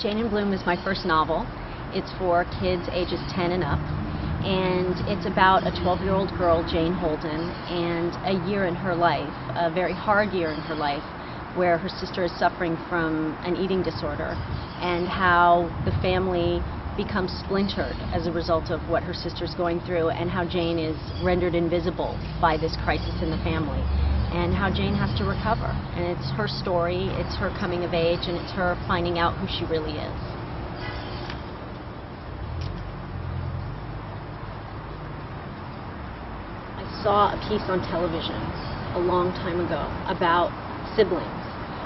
Jane in Bloom is my first novel. It's for kids ages 10 and up, and it's about a 12-year-old girl, Jane Holden, and a year in her life, a very hard year in her life, where her sister is suffering from an eating disorder, and how the family becomes splintered as a result of what her sister's going through, and how Jane is rendered invisible by this crisis in the family, and how Jane has to recover. And it's her story, it's her coming of age, and it's her finding out who she really is. I saw a piece on television a long time ago about siblings,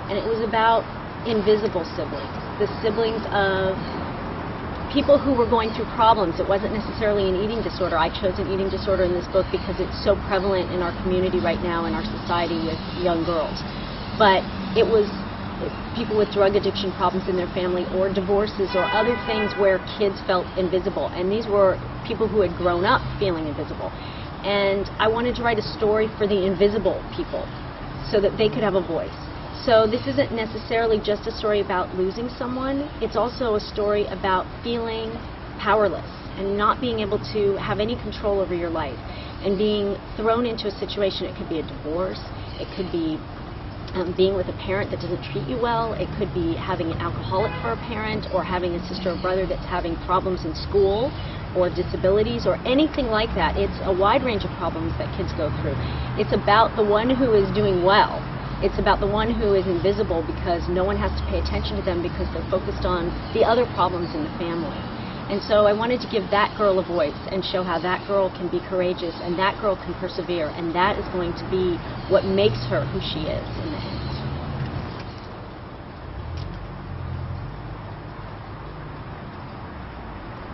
and it was about invisible siblings, the siblings of people who were going through problems. It wasn't necessarily an eating disorder. I chose an eating disorder in this book because it's so prevalent in our community right now, in our society with young girls. But it was people with drug addiction problems in their family, or divorces, or other things where kids felt invisible. And these were people who had grown up feeling invisible. And I wanted to write a story for the invisible people so that they could have a voice. So this isn't necessarily just a story about losing someone. It's also a story about feeling powerless and not being able to have any control over your life, and being thrown into a situation. It could be a divorce, it could be being with a parent that doesn't treat you well, it could be having an alcoholic for a parent, or having a sister or brother that's having problems in school, or disabilities, or anything like that. It's a wide range of problems that kids go through. It's about the one who is doing well. It's about the one who is invisible because no one has to pay attention to them because they're focused on the other problems in the family. And so I wanted to give that girl a voice and show how that girl can be courageous, and that girl can persevere, and that is going to be what makes her who she is in the end.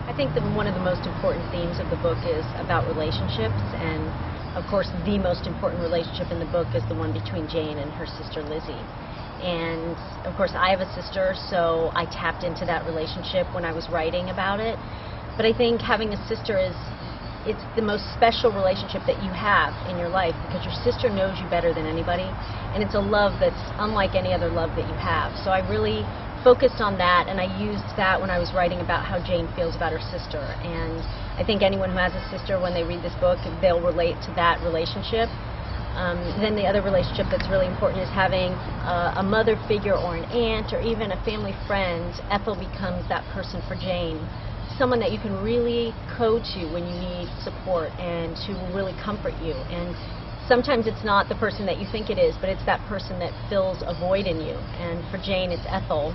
I think that one of the most important themes of the book is about relationships, and of course the most important relationship in the book is the one between Jane and her sister Lizzie. And of course I have a sister, so I tapped into that relationship when I was writing about it. But I think having a sister it's the most special relationship that you have in your life, because your sister knows you better than anybody, and it's a love that's unlike any other love that you have. So I really focused on that, and I used that when I was writing about how Jane feels about her sister. And I think anyone who has a sister, when they read this book, they'll relate to that relationship. Then the other relationship that's really important is having a mother figure, or an aunt, or even a family friend. Ethel becomes that person for Jane, someone that you can really go to when you need support, and who will really comfort you. And sometimes it's not the person that you think it is, but it's that person that fills a void in you. And for Jane, it's Ethel,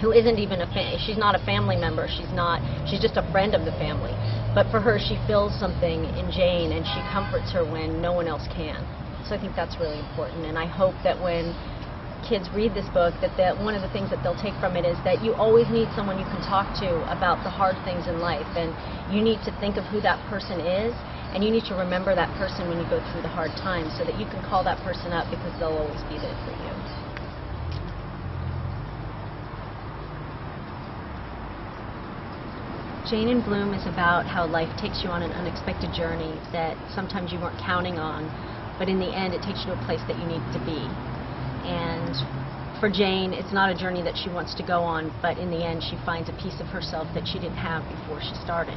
who isn't even she's not a family member, she's just a friend of the family. But for her, she feels something in Jane, and she comforts her when no one else can. So I think that's really important, and I hope that when kids read this book, that one of the things that they'll take from it is that you always need someone you can talk to about the hard things in life, and you need to think of who that person is, and you need to remember that person when you go through the hard times, so that you can call that person up, because they'll always be there for you. Jane in Bloom is about how life takes you on an unexpected journey that sometimes you weren't counting on, but in the end it takes you to a place that you need to be. And for Jane, it's not a journey that she wants to go on, but in the end she finds a piece of herself that she didn't have before she started.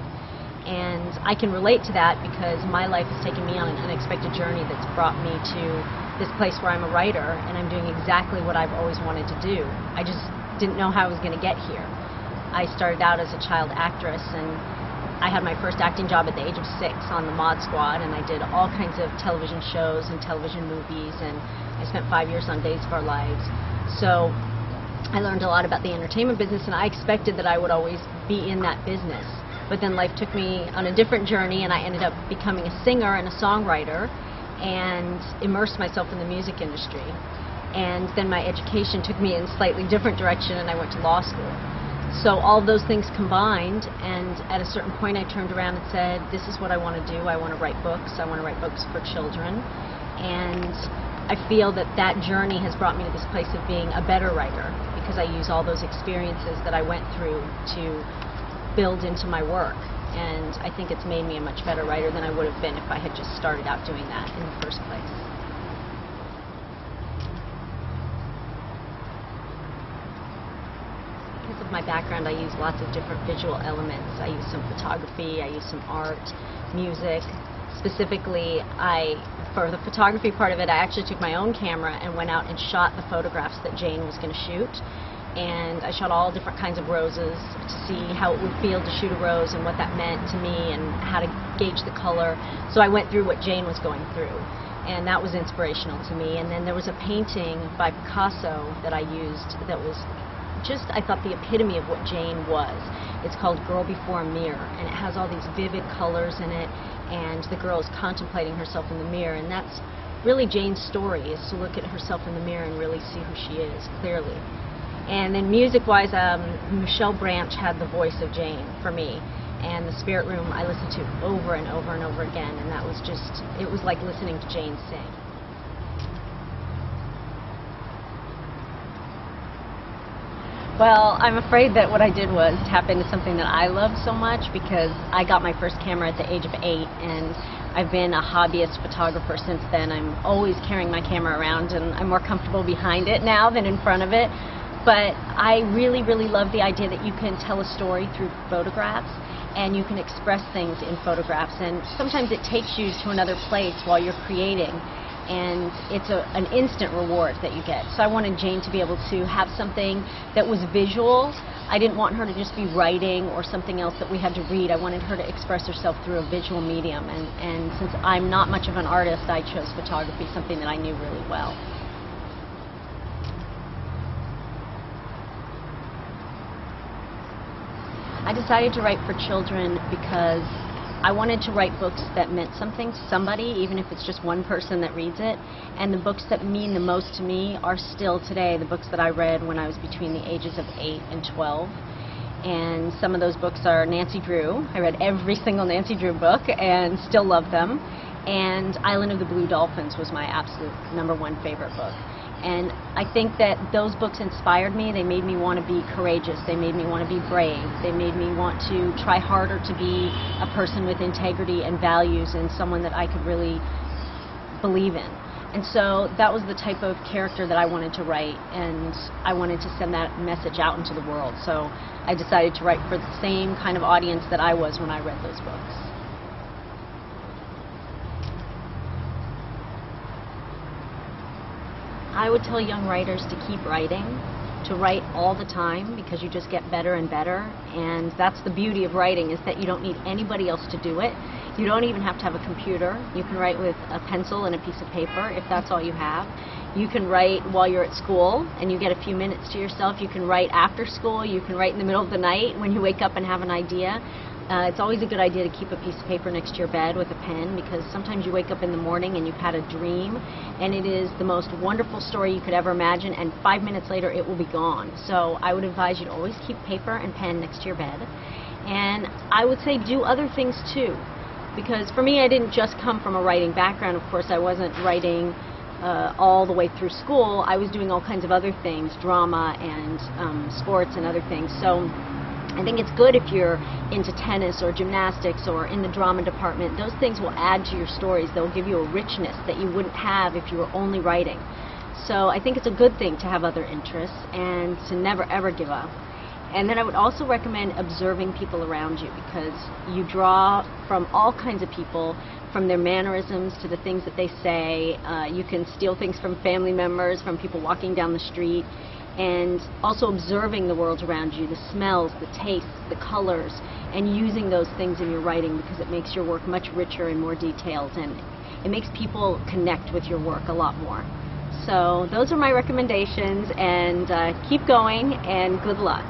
And I can relate to that because my life has taken me on an unexpected journey that's brought me to this place where I'm a writer, and I'm doing exactly what I've always wanted to do. I just didn't know how I was going to get here. I started out as a child actress, and I had my first acting job at the age of 6 on the Mod Squad, and I did all kinds of television shows and television movies, and I spent 5 years on Days of Our Lives. So I learned a lot about the entertainment business, and I expected that I would always be in that business. But then life took me on a different journey, and I ended up becoming a singer and a songwriter, and immersed myself in the music industry. And then my education took me in a slightly different direction, and I went to law school. So all those things combined, and at a certain point I turned around and said, this is what I want to do. I want to write books. I want to write books for children. And I feel that that journey has brought me to this place of being a better writer, because I use all those experiences that I went through to build into my work. And I think it's made me a much better writer than I would have been if I had just started out doing that in the first place. Because of my background background, I use lots of different visual elements. I use some photography, I use some art, music. Specifically, for the photography part of it, I actually took my own camera and went out and shot the photographs that Jane was going to shoot. And I shot all different kinds of roses to see how it would feel to shoot a rose and what that meant to me and how to gauge the color. So I went through what Jane was going through, and that was inspirational to me. And then there was a painting by Picasso that I used that was just, I thought, the epitome of what Jane was. It's called Girl Before a Mirror, and it has all these vivid colors in it, and the girl is contemplating herself in the mirror, and that's really Jane's story, is to look at herself in the mirror and really see who she is clearly. And then music-wise, Michelle Branch had the voice of Jane for me, and The Spirit Room I listened to over and over and over again, and that was just, it was like listening to Jane sing. Well, I'm afraid that what I did was tap into something that I love so much, because I got my first camera at the age of 8, and I've been a hobbyist photographer since then. I'm always carrying my camera around, and I'm more comfortable behind it now than in front of it. But I really, really love the idea that you can tell a story through photographs, and you can express things in photographs, and sometimes it takes you to another place while you're creating, and it's an instant reward that you get. So I wanted Jane to be able to have something that was visual. I didn't want her to just be writing or something else that we had to read. I wanted her to express herself through a visual medium, and since I'm not much of an artist, I chose photography, something that I knew really well. I decided to write for children because I wanted to write books that meant something to somebody, even if it's just one person that reads it. And the books that mean the most to me are still today the books that I read when I was between the ages of 8 and 12. And some of those books are Nancy Drew. I read every single Nancy Drew book and still love them. And Island of the Blue Dolphins was my absolute #1 favorite book. And I think that those books inspired me. They made me want to be courageous. They made me want to be brave. They made me want to try harder to be a person with integrity and values, and someone that I could really believe in. And so that was the type of character that I wanted to write, and I wanted to send that message out into the world. So I decided to write for the same kind of audience that I was when I read those books. I would tell young writers to keep writing, to write all the time, because you just get better and better. And that's the beauty of writing, is that you don't need anybody else to do it. You don't even have to have a computer. You can write with a pencil and a piece of paper if that's all you have. You can write while you're at school and you get a few minutes to yourself. You can write after school. You can write in the middle of the night when you wake up and have an idea. It's always a good idea to keep a piece of paper next to your bed with a pen, because sometimes you wake up in the morning and you've had a dream, and it is the most wonderful story you could ever imagine, and 5 minutes later it will be gone. So I would advise you to always keep paper and pen next to your bed. And I would say do other things too, because for me, I didn't just come from a writing background. Of course, I wasn't writing all the way through school. I was doing all kinds of other things, drama and sports and other things. So I think it's good if you're into tennis or gymnastics or in the drama department. Those things will add to your stories. They'll give you a richness that you wouldn't have if you were only writing. So I think it's a good thing to have other interests and to never ever give up. And then I would also recommend observing people around you, because you draw from all kinds of people, from their mannerisms to the things that they say. You can steal things from family members, from people walking down the street. And also observing the world around you, the smells, the tastes, the colors, and using those things in your writing, because it makes your work much richer and more detailed, and it makes people connect with your work a lot more. So those are my recommendations, and keep going and good luck.